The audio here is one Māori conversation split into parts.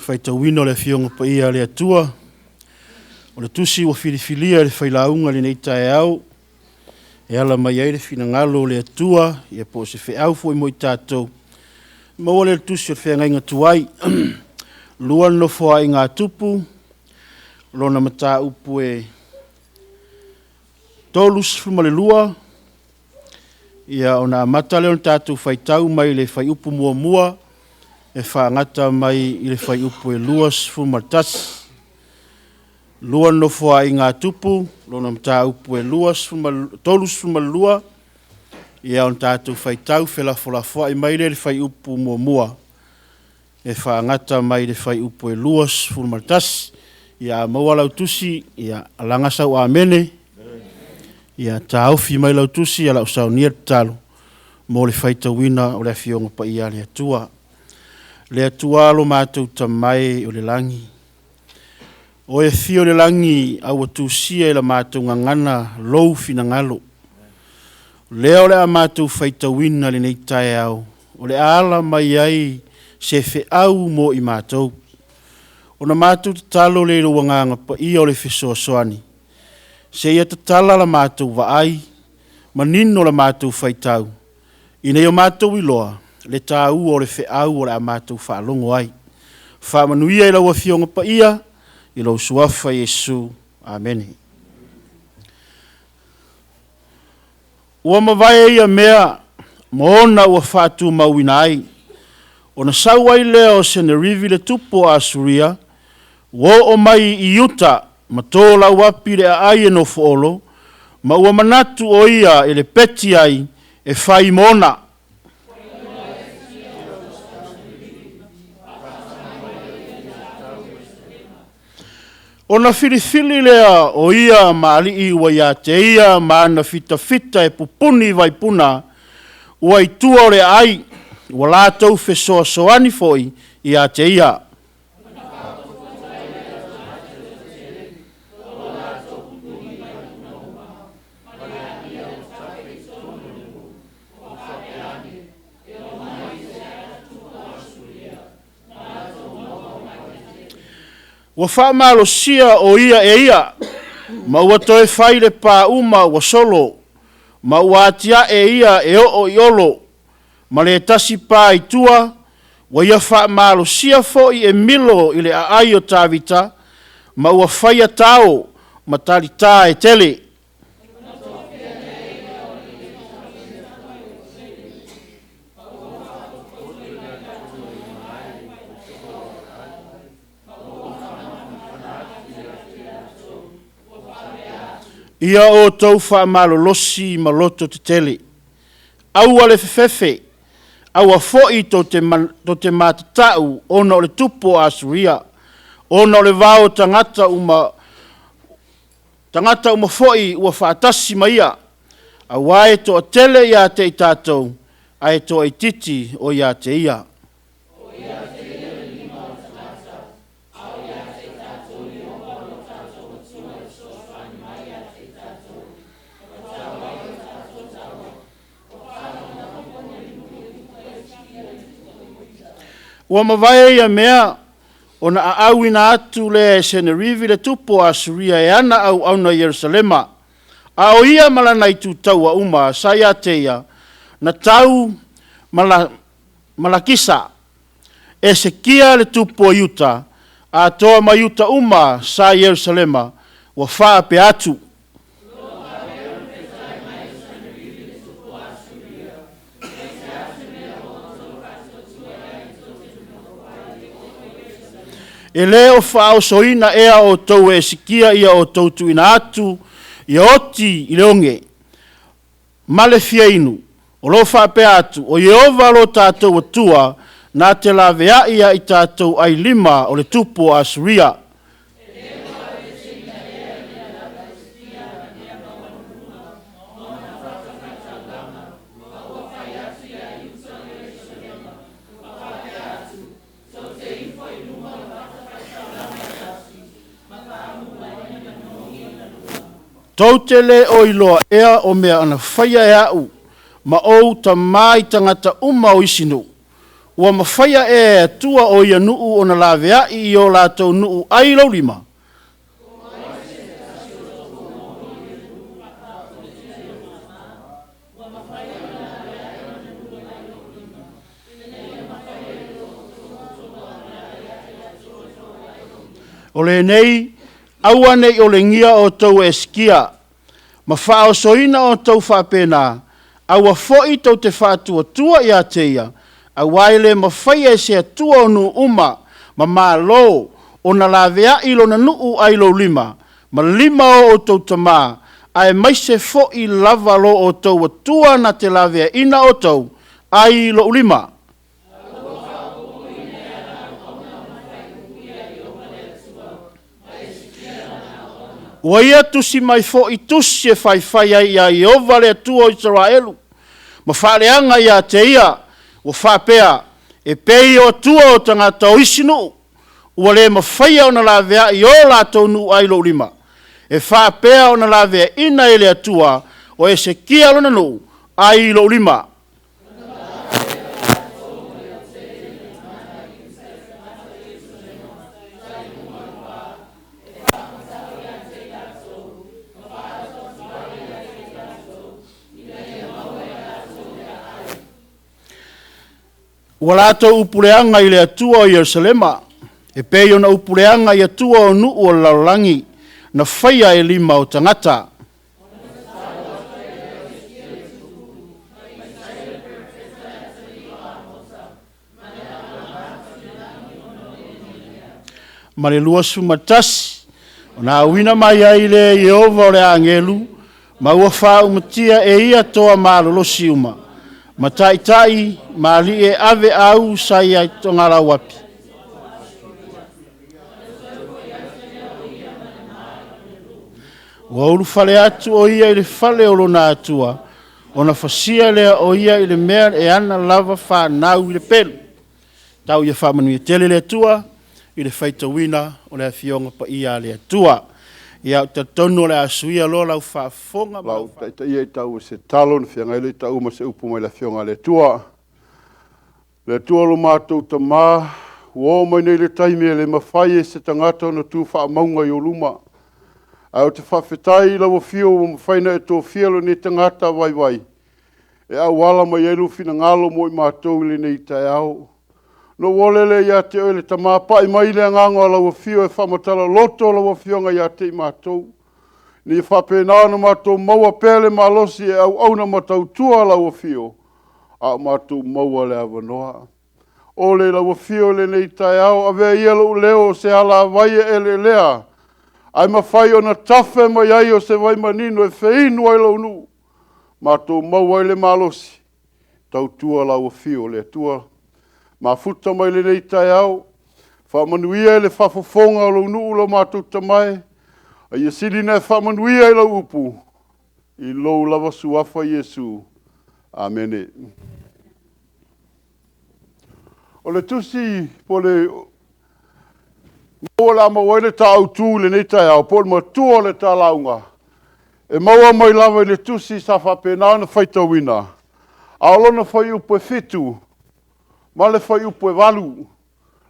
Faitauina o le fionga pa ia le atua. O le tusi o filifilia le failaunga le nei tae au. E ala mai aere fina ngalo le atua. Ia po se fe au fo i moi tātou. Maua le tusi o le whenga inga tuai. Lua no foa i ngā tupu. Lona mata upu e tolus fuma le lua. Ia ona mata leon tātou faitau mai le fai upu mua mua. E whaangata mai i le whai upu e luas fumartas. Lua no foa i ngā tupu, lona mta upu e luas tolus fumalua. Ia on tātou whaitau whela foa i mai le whai upu mua mua. E whaangata mai le whai upu e luas fumartas. Ia maua lau tusi, ia alangasau a mene. Ia tāufi mai lau tusi, ia lau sau nier talo. Mo le whaitawina o le fionga pa ia le atua. Le atua alo mātou tamai o le langi. O e fio le langi au atu sia i la mātou ngangana lou fina ngalo. Leo le a mātou whaitawina le nei tae au. O le ala mai ai se fe au mo i mātou. O na mātou talo le ruanganga pa ia o le fesoa soani. Se ia tala la mātou wa ai, manino la mātou whaitau. Ine o mātou iloa. Le tāu o le wheau o le amātou whaalongo ai. Whamanuia i lau a fionga pa ia, i lau suafa Iesu. Amen. Ua mawai ia mea, moona ua whātu mauina ai. O na sau ai lea o Senerivi le tupo a Suria, wo o mai i Uta, ma tō lau api le a ai e no foolo, ma ua manatu o ia e le peti ai e whai mona. O na filifili lea o ia maali i ua ia te ia ma na fita e pupuni vai puna ua i tua o le ai ua lātou fesoa soani foi i a te ia. Ua whaamalo sia o ia e ia, ma ua toe whaile pā uma ua solo, ma ua atia e ia e o i olo, ma le tasi pā i tua, ua ia whaamalo sia fo i e milo i le ai o tāwita, ma ua whaia tāo, ma tali tā e tele. Ia o tau whaamalo losi ma loto te tele. Au ale fefefe, au a foi to te matatau ona o le tupo a Suria, ona o le vao tangata uma foi ua whaatasi ma ia, au ae to a tele ia te i tātou, ae to a titi o ia te ia. Ua mawai ia mea, o na aawina atu le Senerivi le tupo a Suria e ana au na Yerusalema. A o ia malana i tūtau a uma, sa ia te ia, na tau malakisa, e se kia le tupo Iuta, a toa ma Iuta uma sa Yerusalema, ua wha pe atu. E leo whao soina ea o tau e sikia ia o tau tu ina atu, i oti i leonge. Male fia inu, o lo whape atu, o Jehova lo tātou atua, nā te la vea ia i tātou ai lima o le tupo a Suria. Tautele o iloa ea o mea ana whaia e au, ma ou ta mai tangata uma o isinu. ua mawhaia e tua o ia nuu o na lawea i o lātou nuu ai lau lima. O le nei, aua nei o le ngia o tau eskia, ma whao soina o tau whapena, aua foi tau te whātua tua i a teia, a waile ma whaia se atua o nu uma, ma maa lo, o na lawea ilo na nuu ailo lima, ma lima o tau tamā, ai mai se foi lava lo o tau atua na te lawea ina o tau, ailo lima. Ua ia tusi mai fo i tusi e whaiwhai ai a Iova le atua o Israelu. Ma whaaleanga ia te ia, o whapea, e pei o atua o tangata o isinu, ua le ma whaia o na lawea i o lātou nu ailo lima. E whapea o na lawea ina e le atua, o e se kia lona nu ailo lima. Ua lātou upuleanga i le atua o Ierusalema, e pei ona upuleanga i atua o nuu o laulangi, na whaia e lima o tangata. Ma le lua sumatasi, o na awina mai ai le Iova o le angelu, ma ua wha umatia e ia toa maalolosi uma. Ma tai ma li e ave au sai ai tongara wapi. Ua ulu fale atu o ia i le fale o lona atua, o na fasia lea o ia i le mea e ana lava whanau i le pelu. Tau ia whamanui tele le atua, i le whaitawina o le fionga pa ia le atua. Ia te tono le asuia lo lau whaafonga. Lau taita ia i tau se talo na whianga ili tau ma se upu mai la fionga le tua. Le tua lo mātou ta mā, uo mai nei le taimi e le mawhai e se tangata na tū wha maunga i o luma. Au te whawhetai lau fio o mawhaina e tō fielo ni tangata vai vai. E au wala mai elu fina ngalo mo i mātou ili nei tai au. No wolele ia te oile ta māpai mai le ngango lau fio e whamatala loto lau fionga ia te i mātou. Ni whapena na mātou maua pele malosi e au auna mātou tua lau fio. A mātou maua le avanoa. O le lau fio le nei tai au, ave ielo leo se ala vai e le lea. Ai mawhai o na tafe mai ai o se vai manino e whiinu ai lau nu. Mātou maua le malosi. Tau tua lau fio le tua. Ma futa mai le nei tai au, whamanuia le whafofonga o lau nuu lau mātou tamai, a ia sirina e whamanuia i lau upu, i lau lava suafa Iesu. Amene. O le tusi po le maua la maua le ta au tū le nei tai au, po le matua le ta launga. E maua mai lava i le tusi sa whapena na whaitawina. Aolona whai upu e fitu, ma le whai upo e walu.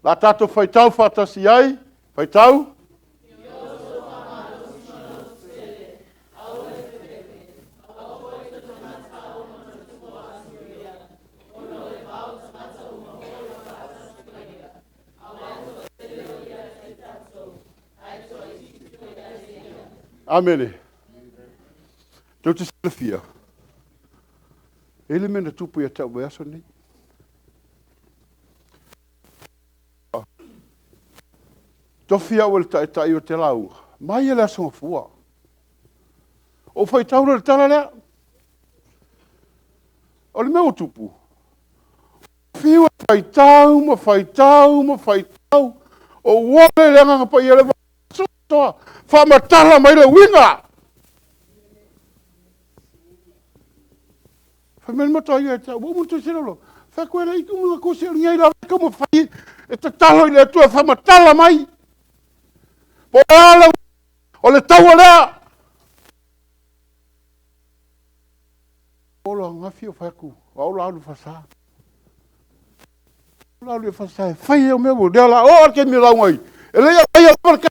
La tato whai tau whatasi ai, whai tau? Amene. Tau te silafia. Ele mena tupu ia tau weaso nei. Tofi au le tai o te lau. Mai e le asonga fua. O whai taura le tala lea. O le mea tupu. Fiu e whai tau, ma whai tau, ma whai tau. O wale le anga pa ia le sotoa. Whamatala mai le winga. Whai meni matoa ia e tau. Wa muntu sirolo. Whai koe la iku mga kose o ngai la wika ma whai. E te talo i le atua whamatala mai. Po ala o le taua lea. Ola ngafi o whaku. Aula anu whasa. La le fasai, fai o me mo, de la o ke mi la ngoi. Ele ya fai o marka.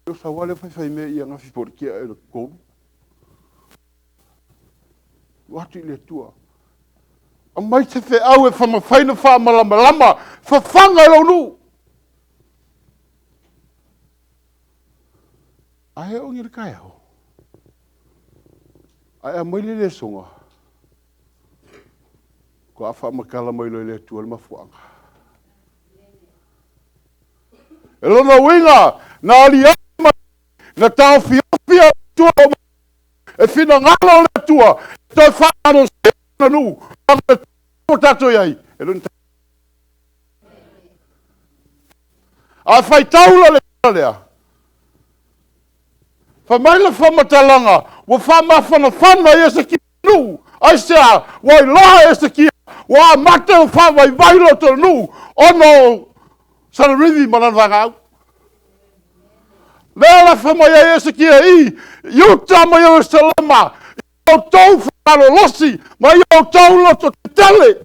Eu sa wale fai me ia ngafi por kia e ko. Watu le tua. A mai te fe au e whama whaina wha malama, whawhanga e nu. Ai o ngir kai au. Ai a mai le songa. Ko a wha makala mai le tua le mafuanga. E lona winga, na ali ama, na tau fia tua o e fina ngalo le tua, toi whaano se na nu, ang le tato iai. E lona a whai taula le lea. Whamaila whamatalanga, wa whamawhana Iese ki nu, ai sea, wai loa Iese ki, wa mate o whawai vailo to nu, ono Salarivi mananwangau. Lela whamaya Iese ki i, yuta mai o salama, o tau wharo losi, mai o tau loto te tele.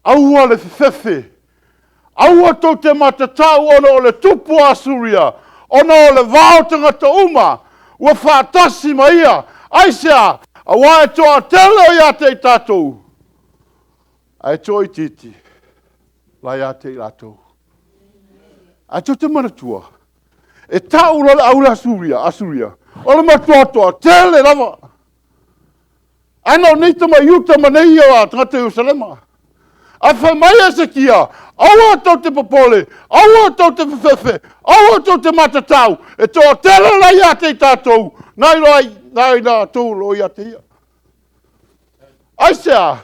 Aua le fefe. Aua tau te matatau ono o le tupu asuria, ono o le vaotanga ta uma, ua whaatasi maia, aisea, awa e toa tele o ia te i tātou. Ai toa i titi, la ia te i lātou. Ai toa te manatua, e tau la aula asuria, o le matua toa, tele lava. Ano nita mai yuta manei o a tangata Ierusalema. A whamai Iese kia, aua tau te popole, aua tau te whewhewe, aua tau te matatau, e toa tele la ia te i tātou, nai la tau lo ia te ia. Aisea,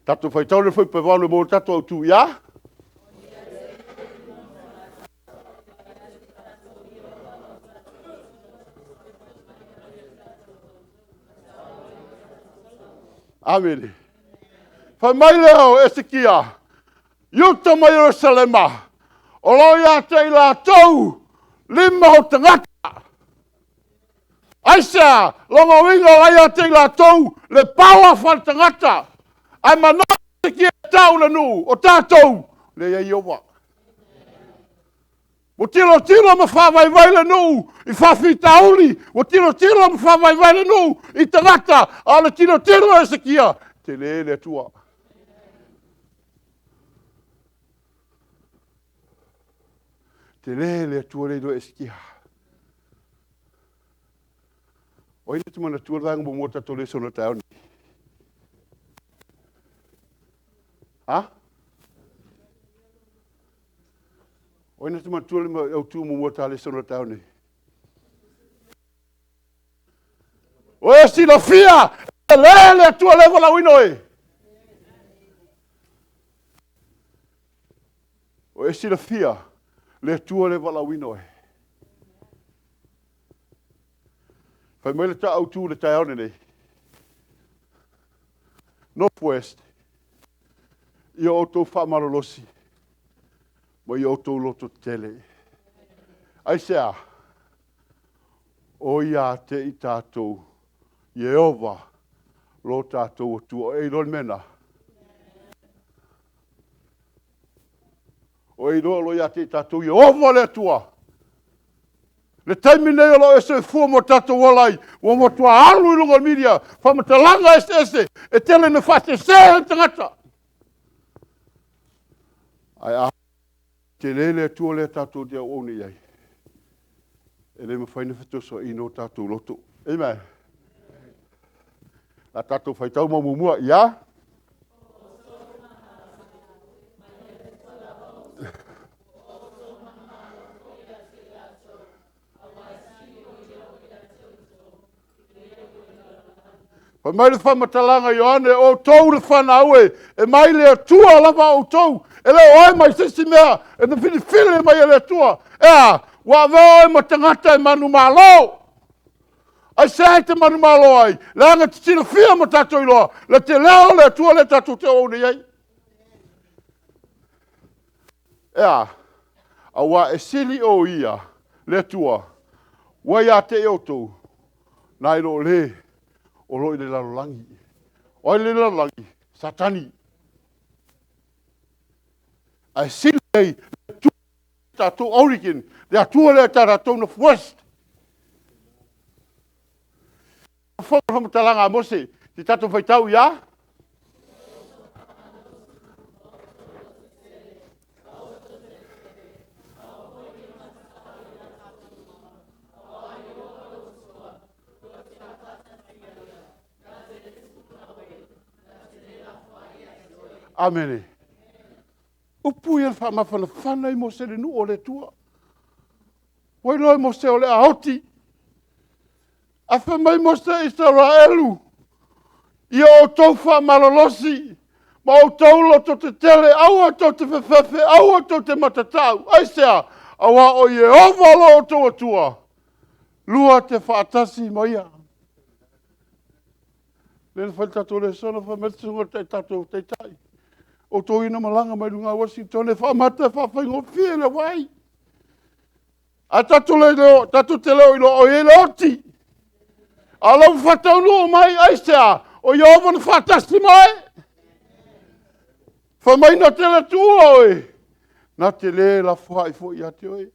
tātou whai tau le whai pewanu mō tātou au tū ia. Amene. Whai mai leo Iese kia, yuta mai Ierusalema, o lo ia te i la tau, lima o tangata. Aisea, longa winga la ia te i la tau, le paua whan tangata. Ai mana Iese kia tau le nu, o tātou, le ia iowa. O tiro ma whawai le nu, i whawhi tauri, o tiro ma whawai le nu, i tangata, a le tiro Iese kia, te le tua. Te le tua le do Iese kia. O ina te mana tua ranga mo mota to le sona tau ni. Ha? O ina te mana tua le au tu mo mota le sona tau ni. O e si la fia, le tua le wala wino e. O e si la fia, le tua le wala wino e. Whai mai le ta au tū le tai aone nei. Northwest. I o tau whamarolosi. Ma i o tau loto tele. Aisea. O ia te i tātou. Jehova. Lo tātou o tua. Ei ron mena. O ei lo ia te i tātou. Jehova le tua. Le taimi nei alo ese fua mo tato walai, wa mo tua alu i lunga media, whamatalanga ese, e tele me whate se tangata. Ai a, te lele tua le tato dia oni iai. E le me whaine whetoso i no tato loto. Amen. La tato whaitau mamumua, ia? Pa mai le whamatalanga Ioane, o tau le whanaue, e mai le atua lava o tau, e le oai mai sisi mea, e na whini mai le atua. Ea, wa veo e matangata e manu malo. Ai se te manu malo ai, le anga te tira fia ma tato iloa, le te leo le atua le tato te o nei. Ea, a wa e sili o ia, le atua, wa ia te e o tau, nai lo le, o loi le lalolangi, Oi le langi, satani. Ai silei, tatu origin, le atua le taratou no west. Foka mo talanga mose, ti tatu faitau ia. Amene. Upu ia whamawhana i mose le nu o le tua. Wai loi mose o le aoti. A whamai mose Israelu. Ia o tau whamalolosi. Ma o tau loto te tele, aua tau te whewhewhe, aua tau te matatau. Aisea, awa o Yehova lo o tau atua. Lua te whaatasi maia. Lena whai tato le sona whametunga te tato te tai. O tau ina malanga mai lunga Washington, le whamata whawhaingo fie le wai. A tato te leo ilo o ele oti. A lau whatau no mai aisea, o Yehova na whaatasi mai. Whamai na te le tua oe. Na te le la whai fo i ate oe.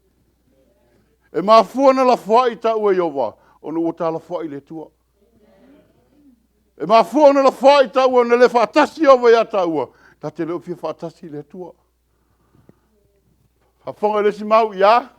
E maa fuana la whai ta ue Yehova. O nu o ta la whai le tua. E maa fuana la whai ta ue na le whaatasi ova i ata ua. Ta te leo fia whaatasi le tua. Hawhonga le si mau ia.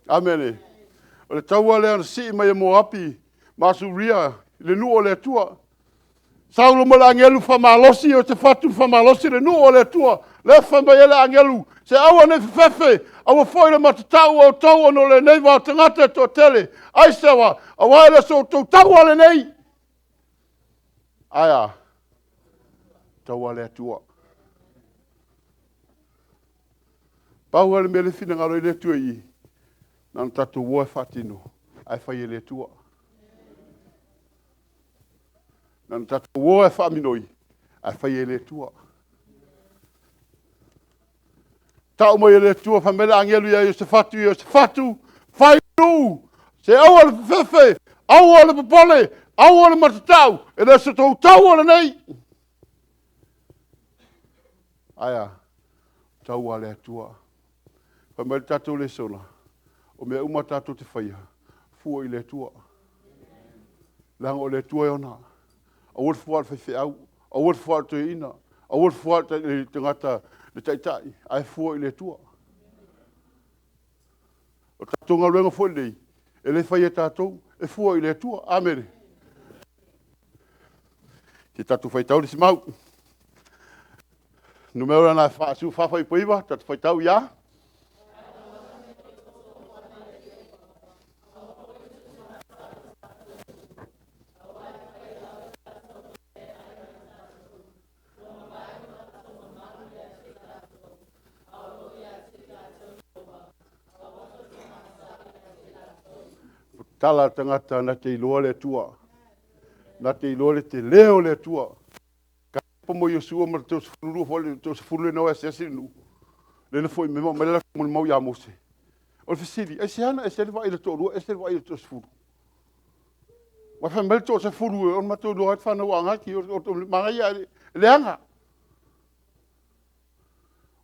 Amene. O le taua le ana si mai e mo api, masuria, le nu o le tua. Saulo mo le angelu whamalosi o te whatu whamalosi le nu o le tua. Le whamai ele angelu, se awa ne whiwhewhe, awa whoi le matatau o tau no le nei wā tangata to tele. Ai sewa, awa ele so tau taua le nei. Aia, taua le tua. Pau ale mele fina ngaro i le tua i. Nang tatu woe whatino, ai whai e le tua. Nang tatu woe whaminoi, ai whai e le tua. Tau mo e le tua, whamele angelu ia i se whatu, whai nu, se aua le whewhe, aua le papole, aua le matatau, e le se tau tau ala nei. Aia, tau a le tua. Whamele tatu le sona. O mea umatato te whaia, fua i le tua. Langa o le tua e ona. A wad fua al whaiwhi au, a wad fua al te ina, a wad fua al te ngata le taitai, ai fua i le tua. O tatonga luenga fua lei, e le whaia tatou, e fua i le tua, amere. Te tatu whaitau le si mau. Numero na whaasu whawhai poiwa, tatu whaitau ia. Tala tangata na te iloa le tua. Na te iloa le te leo le tua. Ka pomo Yosua ma te osfuru fole te osfuru no SISDAC nu. Le na foi memo ma le mo mau ya mose. O fisili, e siana e sele vai le to, e sele vai le to osfuru. Wa fa mel to osfuru on ma to do hat fa no anga ki o to ma ya le anga.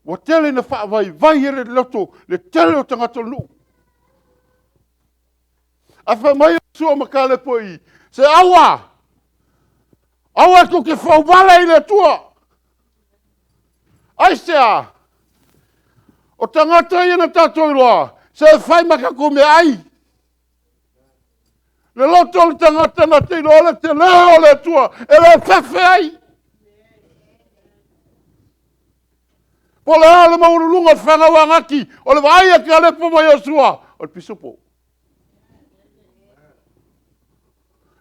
Wa tele na fa vai le loto, le tele o tangata nu. A fa mai sua makale poi. Se awa. Awa ko ke fa wala i le tua. Ai sea. O tangata i na tato loa. Se fai makako me ai. Le loto le tangata na te loa te leo le tua. E le fefe ai. Po le ale maurulunga whanga wangaki. O le vai a kale po mai asua. O le pisopo.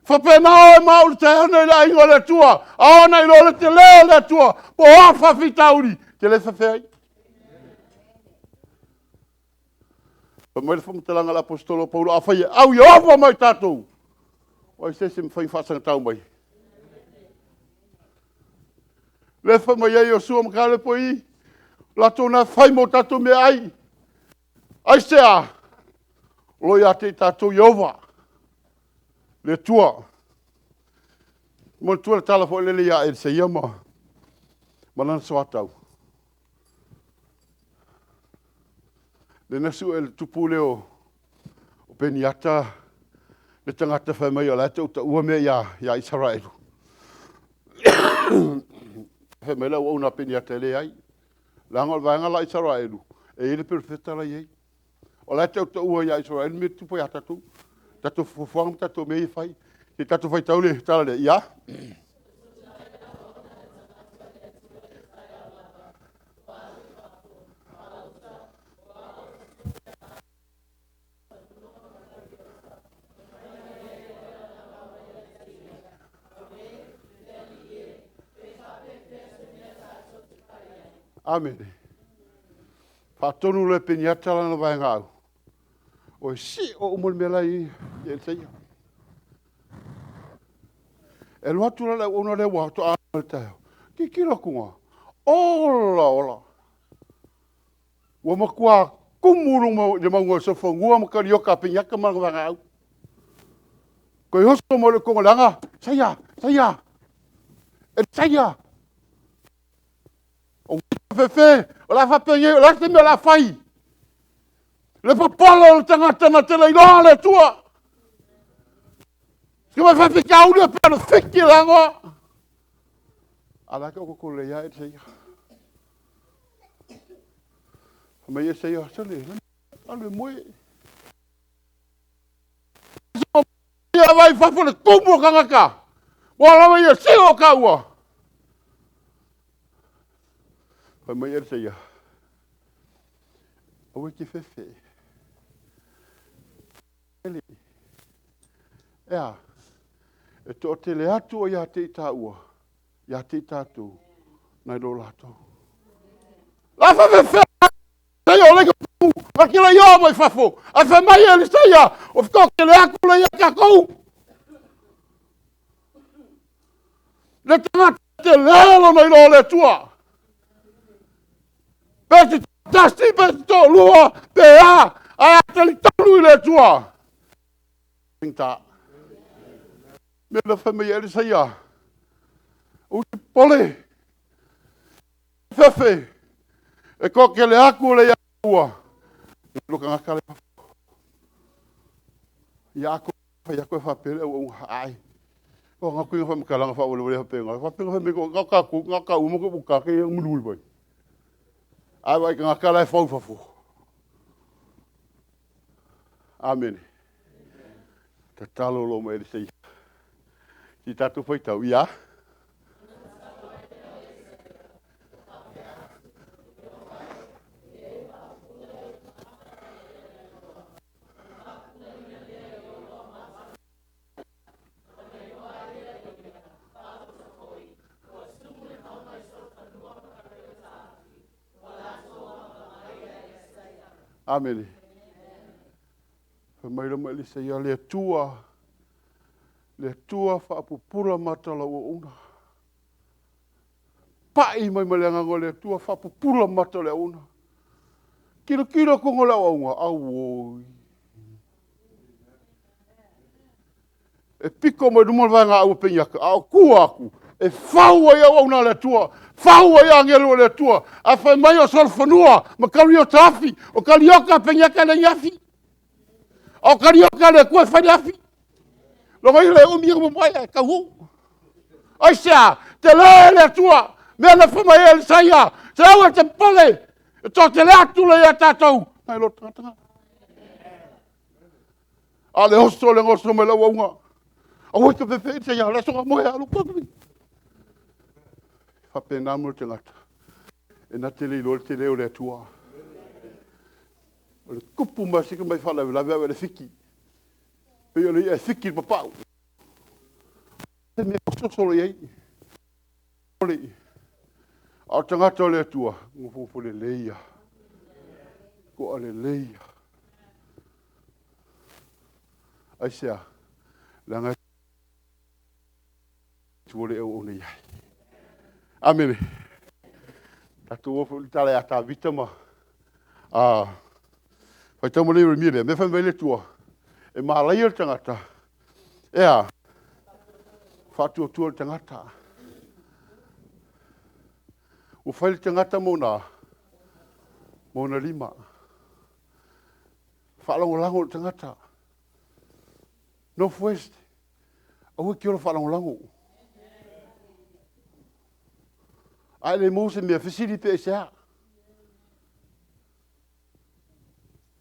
Whapena o mauri te hana i la ingo le tua. Aona i lo le te leo le tua. Po hafa fitauri. Te le whawhai. mai le whamatalanga la apostolo Paulo a whai au i awa mai tātou. O Iese me whai whasanga tau mai. Le wha mai ai o sua makale po i. La tōna whai mo tātou me ai. Ai se a. Loi a te tātou i awa. Le tua. Mo tua le tala fo lele ia e se ia ma. Malana soa tau. Le nasu e le tupu leo. O peniata. Le tangata whai mai o la te uta ua mea ia Israelu. He mele o una peniata le ai. Langa o vanga la Israelu. E ele perfetta la iei. O la te uta ua ia Israelu me tupu ia tatu. Tatu fufuang tatu mei fai. Te tatu fai taule tala le ia. Amen. Whatonu le peniata lana vai ngau. O si o umul mela i e seia. E luatu la una le wa to amal tau. Ki kila kunga. Ola. Wa makua kumuru mo le mango so fongua makarioka peniaka manga vai ngau. Ko hosto mo le kunga langa. Seia. E seia. Fefe, o la fapenye, o la te me la fai. Le papalo le tangata na te leila le tua. Se mai fafe ka uli pe no fiki lango. Ala ka ko le ya e seia. Me ye seia sale. Ale moi. Ya vai fafo le kumu kangaka. Wala me ye seo ka ua. Mai er seia. O ki fefe. Ele. Ea. E to te le atu o ia te itaua. Ia te tatu. Nai lo lato. La fa fefe. Seia o lego pu. La ki la ia mai fafo. A fe mai ele seia. O fko ke le aku le ia kakou. Le tanga te lelo nai lo le tua. Pese tasti pese to lua pe a te li tolu le tua. Pinta. Me la famille ele saia. O pole. Fefe. E ko ke le aku le ia. Luka ngakale. Ia aku ia ko fa pele o ai. O ngaku fa mkala fa o le penga. Fa penga fa me ko ngaka u mo ko ka ke ngulu boy. Ai vai ngakala fa fa. Amen. Te talo lo me sei. Si tatu foi tau ia. Amen. Mai rama li se ia le tua whaapupura matala o una. Pai mai malenga ngo le tua whaapupura matala o una. Kira kongo la unga, au. E piko mai dumal vanga au penyaka, au kuaku. E whaua ia una le tua, whaua ia ngelu le tua. A whai mai o Solofa Togi, ma kauri o tafi, o karioka penyaka le nyafi. O karioka le kua whai afi. Longa ile umi mo mai ka hu. Ai sia, te le tua, me na fa mai el saia. Se o te pole. To te le atu le ya tatou. Ai lo tanga. Ale hosto le ngoso me la wonga. O te pepe se ya la so mo ya lo papi. Fa pena mo te ngata. E na te le lo te le tua. O le kupu ma se mai fa la le fiki. Pe yo le fiki papa. Me solo ye. Ole. A tangata le tua, ngofo le leia. Ko ale leia. Ai sea. Langa tuole e o nei. Amen. Tatu o tale ata vita ma. Fai tamo le mire, me fai mele tua. E malai o tangata. Ea. Fatu o tua tangata. O fai le tangata mona. Mona lima. Whalango tangata. Northwest. Au ki ora whalango. Ai le mose mea fisiri pe sea.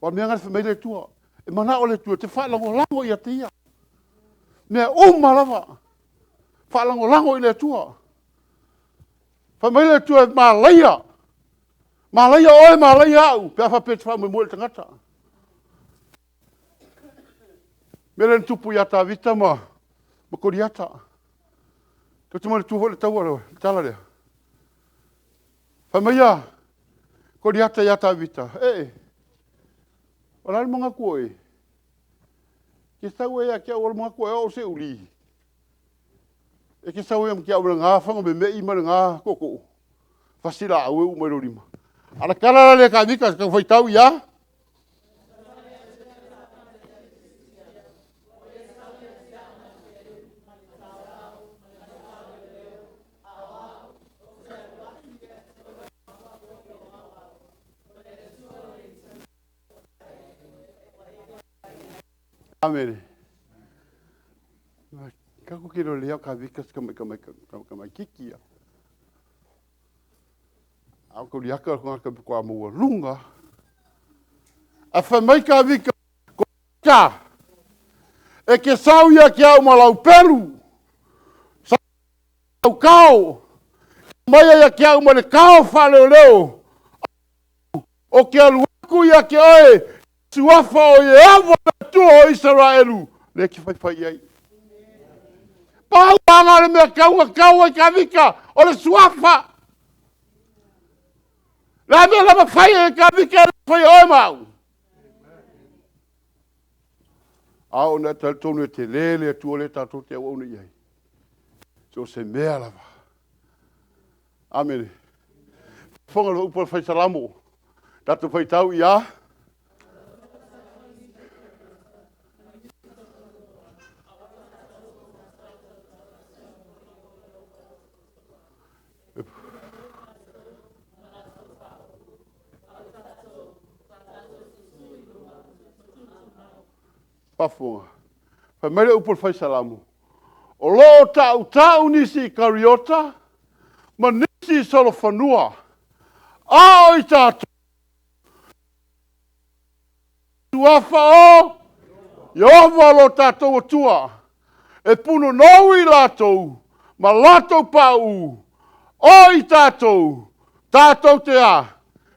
Wa mea ngai whamei le tua. E mana o le tua te whalango ia te ia. Mea malava. Whalango i le tua. Whamei le tua malaia. Malaia oe malaia au. Pea whapet whamei mo le tangata. Mele tupu ia ta vita ma koriata. Tutu mo le tuho le taua tala lea. Whamaia, koriata ia ta vita. Wala le mga koe. Ke tau ea kia wala mga koe o se uli. E ke tau ea kia wala ngā whanga me mei ma ngā koko. Fasila aue umero lima. Ala kala le ka vika ka whai tau ia. Amen. Kako kiro lea ka vika kamai kikia. Au ko liaka ko ngaka ko amua lunga. A whamai ka vika ko ka. E ke sau ia ki au malau peru. Sau kao. Mai ia ki au male kao whale leo. O ke aluaku ia ki oe. Suafa o e awa tu o Israelu. Le ki whai iai. Pau anga le mea kaua i ka vika. O le suafa. La mea lama whai e ka vika le whai oe mau. Ao na tonu e te lele tu o le tatou te au iai. So se mea lava. Amen. Fonga lo upo whai salamo. Tatu whai tau ia. Pafonga. Fa mele upo fai salamu. O lo tau nisi kariota, ma nisi Solofa Togi. Ao i tātou. Tuafa o, Yehova lo tātou o tua. E puno nou i lātou, ma lātou pau. O i tātou, tātou te a.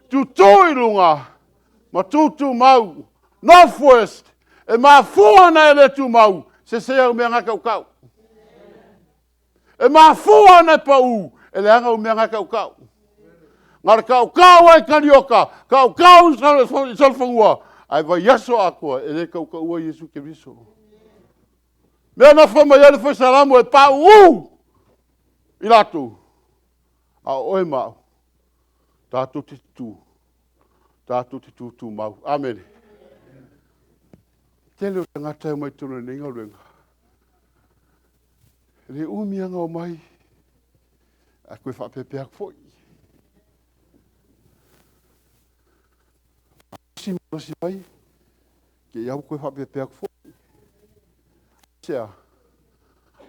Tutu i lunga, ma tutu mau. Northwest. E mā fuana e le tu mau, se o mea ngaka ukau. E mā fuana e pau, e le anga o mea ngaka ukau. Ngara kau ai karioka, kau i Solofa. Ai vai yaso akua, e le kau ua Yesu Keriso. Mea na whamai ele whai salamu e pau i latu. A oe mau, tātou te tu mau. Amen. Tele o tangata e mai tonu e nenga ruenga. Le umianga o mai, a koe whapepeak foi. Masi mai, ke iau koe whapepeak foi. Sea,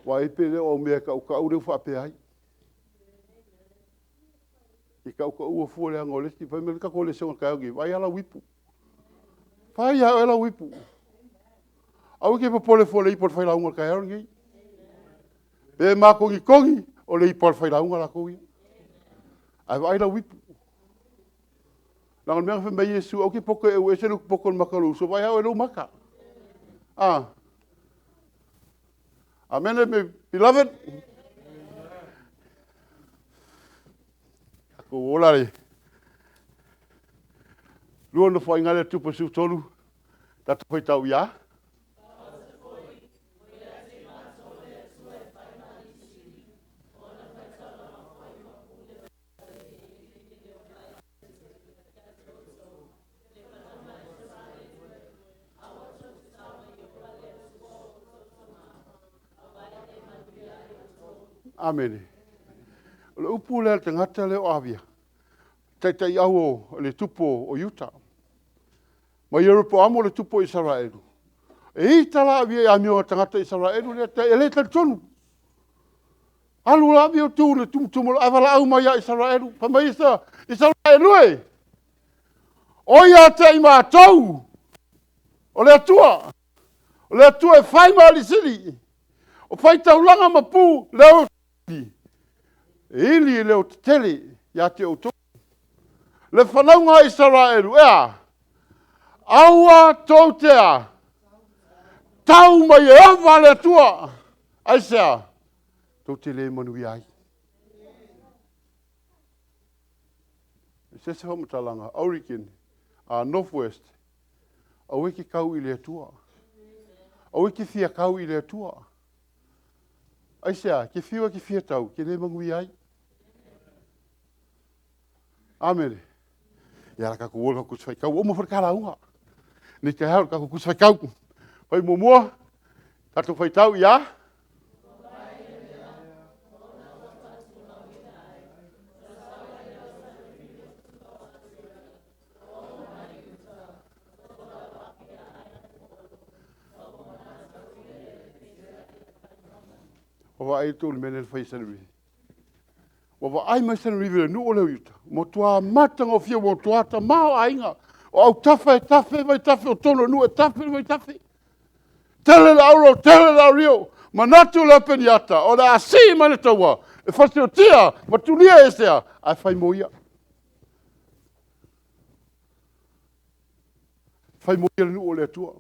wa epe leo o mea ka reu whapeai. I ka ua fua lea ngoleti, pai me ka kole seonga kai auki, vai ala wipu. Pai ala wipu. Au ke popole fo le ipol fai launga kai aron ngai. Pe ma kongi o le ipol fai launga la kogi. Ai vai la wipu. Langan mea fe Yesu au ke poko e Uesele poko makalu so vai au e lo maka. Amen me beloved. Ako ola le. Luo no fai ngale tupa su tolu. Tatu fai tau ia. Amene. Le upu le tangata le o avia. Tai au o le tupo o Utah. Ma Europe amo le tupo Israelu. E i tala avia amio o tangata Israelu le te ele te tonu. Alu la avia tu le tumtumu avala au mai a Israelu. Pa mai Israelu e. O ia te ima tau. O le atua. O le atua e whai maa li siri. O whai taulanga mapu leo tili. E ili leo te tele. Ia te o tonu. Le whanaunga Israelu ea. Aua tau tea. Tau mai e awa le atua. Aisea. Tau te le manui ai. Se se homo talanga. Aurikin. A Northwest. Au eke kau i le atua. Au eke fia kau i le atua. Aisea. Ke fia tau. Ke le manui ai. Amere. Ia la kako wola kako swai kau. Omo whakara unga. Ni te hao kako kuswai kau. Pai mua. Tato whai tau ia. Wa ai tu mele fai sanri. Wa ai mai sanri le nu ole uta. Mo tua mata ngo fia mo tua ta mau ainga. O au tafe vai tafe o tono nu e tafe vai tafe. Tele la rio. Manatu la peniata. O da asi mana tawa. E fasi o tia. Ma tu lia esea. Ai fai moia. Fai moia nu ole tua.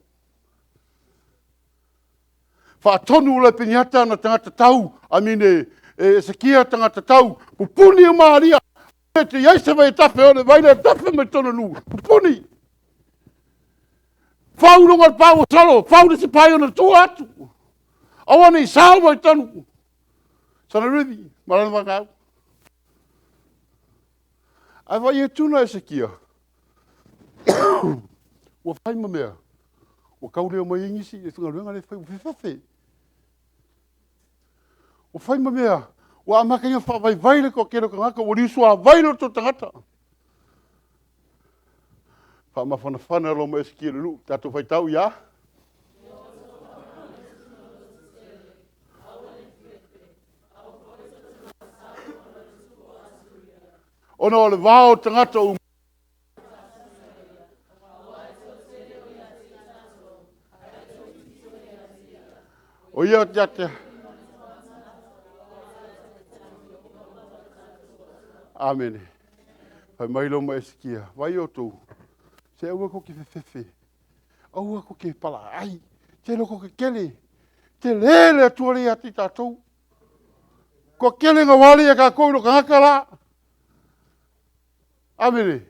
Fa tonu le peniata na tangata tau. Amine se kia tangata tau. Pupuni o Maria. Te Iese vai tafe o vai le tafe me tonu nu. Pupuni. Fau no ngal pau solo. Fau de se pai ona tu atu. Awana i salva i tanu. Sana rivi. Marana makau. Ai vai e tuna e se kia. Ua fai mamea. Ua kaure o mai ingisi. E tunga ruenga le fai uwhiwhawhi. O whai mamea, o amaka ia whawai vaile ko kero ka ngaka, o risu a vaile to tangata. Whamawhana whana lo mo eski lu, tato whai tau ia. Ona o le vao tangata o o ia te Amen. Pai mai lo mo eskia. Vai o tu. Se aua ko ke fefe. Aua ko ke pala ai. Te lo ko ke kele. Te lele tuari ati tatou. Ko kele nga wali e ka koiro ka hakara. Amen.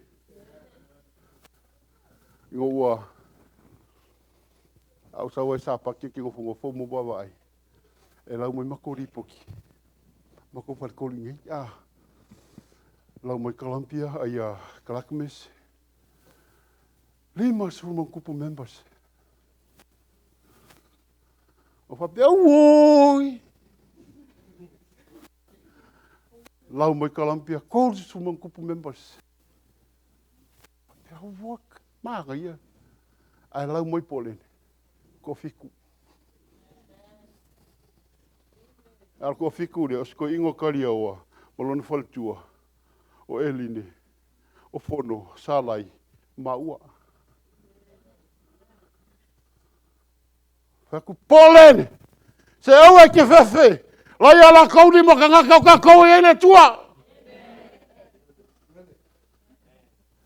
Ingo ua. Au sawa e sa paki ki ngofungo fo mo baba ai. E lau mai mako ripoki. Mako parkoli ngai. Lau mai Columbia, ai a Clackamas. 5 suruman kupu members. O whapea uoi. Lau mai Columbia, 4 suruman kupu members. Whapea uok. Māga ia. Ai lau mai Polen. Ko fiku. Al ko fiku rea, osko ingo karia oa. Malona whaletua. O eline, o fono, salai, maua. Whaku Polen! Se au e ke whewhe! Lai ala kauri mo ka ngaka o ka kou e ene tua!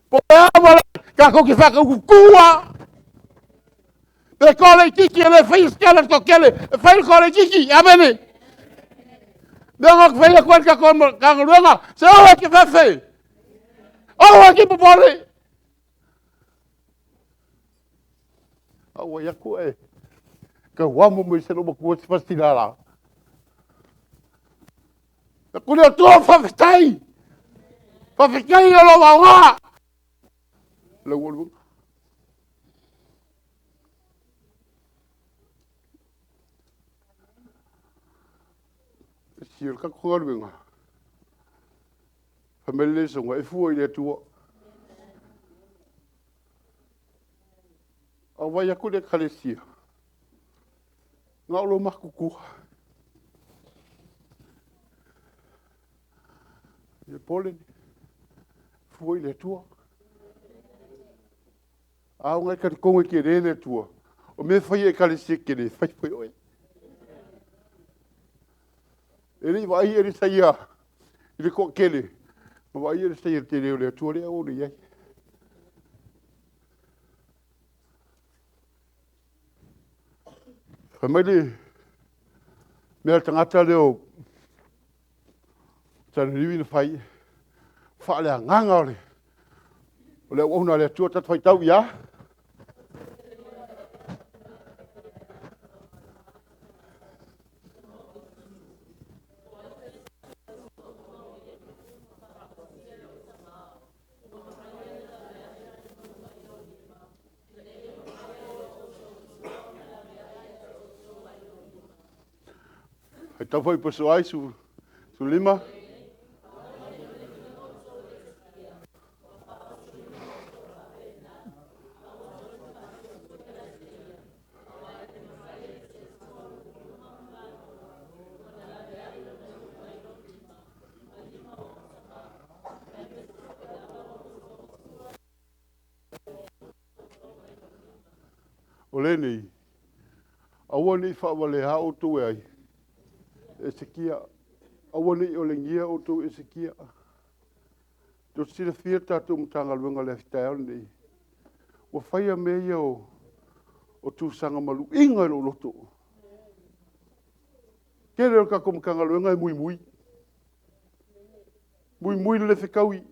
Po e amala, ka kou ki whaka uku kua! Pe kore kiki e le whaiskele to kele, e whail kore kiki, amene! Mea ngak whaia kuen ka ngurunga, se au e ke whewhe! Au e ki popore! Au e yaku e. Ka wamo mo i se lomo kua si pastinara. Ka kune o tua whawhetai! Whawhetai o lo waunga! Lau olu. Siol ka kongaruenga. Famele songa e fua i le tua. A vai aku le kalesia. Ngā olo makukuha. Ia poleni. Fua i le tua. Ao ngai ka konga ki re le tua. O me fai e kalesia ki re. Fai fai oe. Eri vai eri saia. Iri ko kele. Ma vai eri saia te reo le tua le o le iai. Famili, mea tangata leo, tana riwi na whai, whaalea nganga ole. O leo ona lea tua tatu whai tau ia. Hai tau whai paso ai su lima. O le nei, aua nei whaawale ha o tue ai. E se kia, aua nei o le ngia o tue e se kia. Tō sira whia tātou mtanga luenga le whitai au nei. Wa whaia mea o tūsanga malu inga i lo loto. Kere o ka kumkanga luenga e mui mui. Mui mui le whikaui.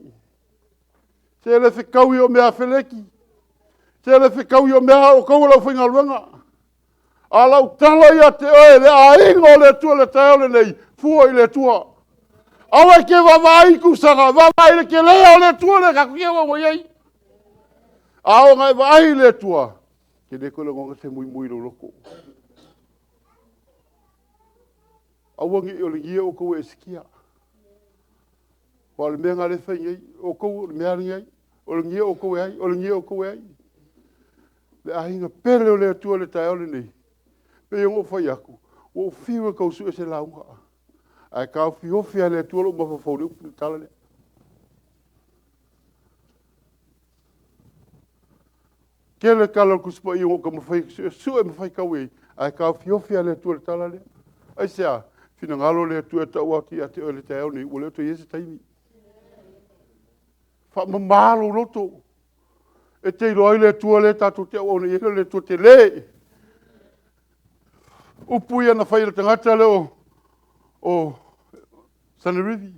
Se le whikaui o mea wheleki. Se le whikaui o mea o kaulau whinga luenga. A lau tala ia te oe le a ingo le tua le taole nei. Fua i le tua. Awe ke wawai kusanga. Wawai le ke lea o le tua le kakukia wawa iei. Ao ngai vai le tua. Ke neko le ngonga se mui mui lo loko. Awangi o le ngia o kou e sikia. Wa le mea ngare whaingai. O kou le mea ringai. O le ngia o kou e ai. O le ngia o kou e ai. Le ahinga pere o le tua le tai ole nei. Pe yongo whai aku. O whiwa kau su e se launga. Ai kau whiofia le tua lo mawhawhau le upu tala le. Kele kala kuspa yongo ka mawhai su e mawhai kau e. Ai kau whiofia le tua le tala le. Ai sea, whina ngalo le tua e tau aki a te o le tai ole nei. O le to Iese taimi. Wha mamalo roto. E te roi le tua le tatu te o ne le tua te le. Upu ia na whaira tangata leo o Sanarivi.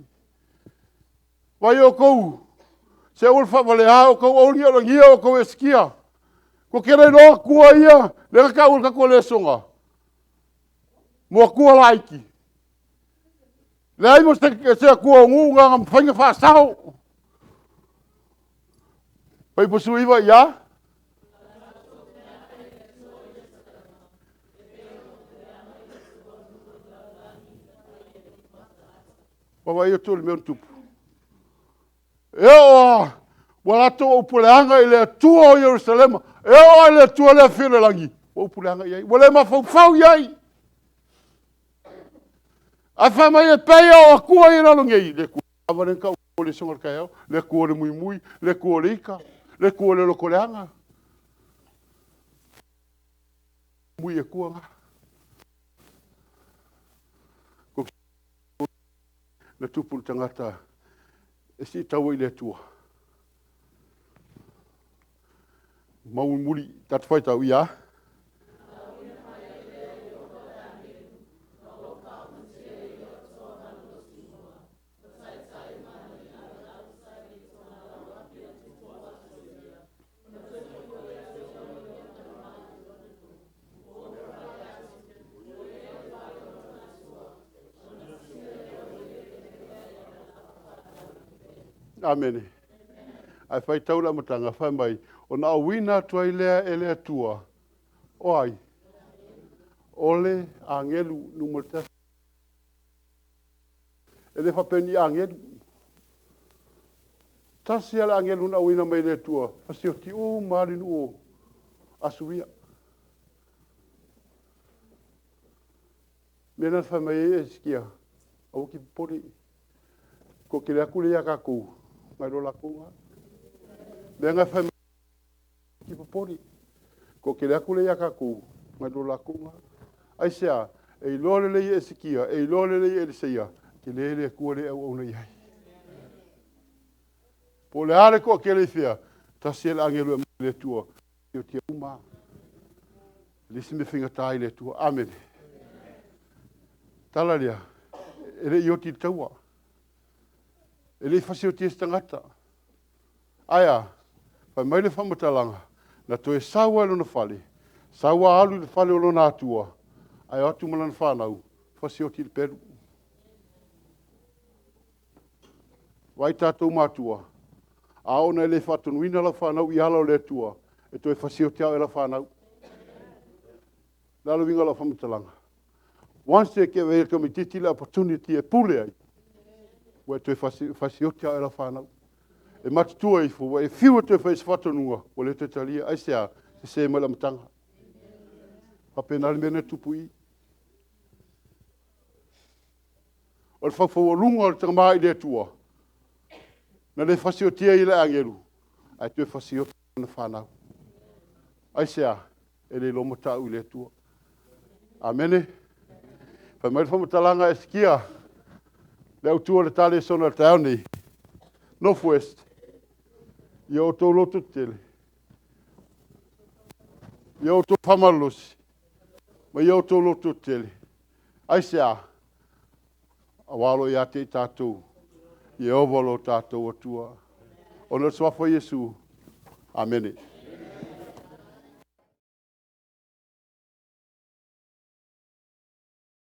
Vai o kou. Se ul whawale ha o kou auri o ngia o kou e skia. Ko kere noa kua ia. Le ka ul ka kua le songa. Mua kua laiki. Le ai mo se kua ngunga ngam whainga wha sao. Pai posu iwa ia. Wawai o tōle meon tupu. Eo walato o puleanga i le tua o Jerusalema. Eo i le tua le while langi. O puleanga iai. Wale ma fau iai. A whamai e peia o a kua i ralo ngei. Le kua awarenka o le songar kai au. Le kua le mui mui. Le kua le ika. Le kua le loko leanga. Mui e kua nga. Le tupu tangata e si tau i le tua. Mau muri tatu whai tau ia. Amen. Ai whai taura matanga, whai mai. O na wina tuai lea e lea tua. O ai. Ole a ngelu numata. e le whapeni angelu. Tasi ala angelu na uina mai le tua, pasi o ti o marinu o asuia. Mena whamai e skia, au ki pori, ko ke lea kule ia kakou, mai rola kounga. Mena whamai ki pori, ko ke lea kule ia kakou, mai rola kounga. Ai sea, e lore lei e sikia, e lore lei e seia, ke le kua le au au iai. Po le are ko ke le fia, tasi ele angelu e le tua, i o tia uma. Lisi me whinga tai le tua, amen. Tala lia, ele i o ti taua. Ele i whasi o tia stangata. Aia, pai mai le whamatalanga, na toe sawa ilo na whale, sawa alu le whale o lona atua, ai atu malana whanau, whasi o ti le peru. Wai tātou mātua, a ona ele whatunuina la whanau i ala o le tua, e toe whasi o tiao e la whanau. Lalo winga la whamatalanga. Once they get away from the opportunity e pule ai, where to whasi o tiao e la whanau. E matutua i fo, e whiua te whais whatonua, o le te talia, ai sea, se mai la matanga. Papenari mene tupu i. O le whawhau o lunga o le tangamā i le tua. Na le whasi o tia i le angeru, ai te whasi o tia na whanau. Ai sea, e le lomo tau i le tua. Amene. Pai mai whamatalanga e skia, le au tua le tale sona tau nei. Northwest. I o tō loto tele. I o tō whamalosi. Ma i o tō loto tele. Ai sea, a walo i ate i tātou. I o walo tātou atua. O na swafo Yesu. Amene.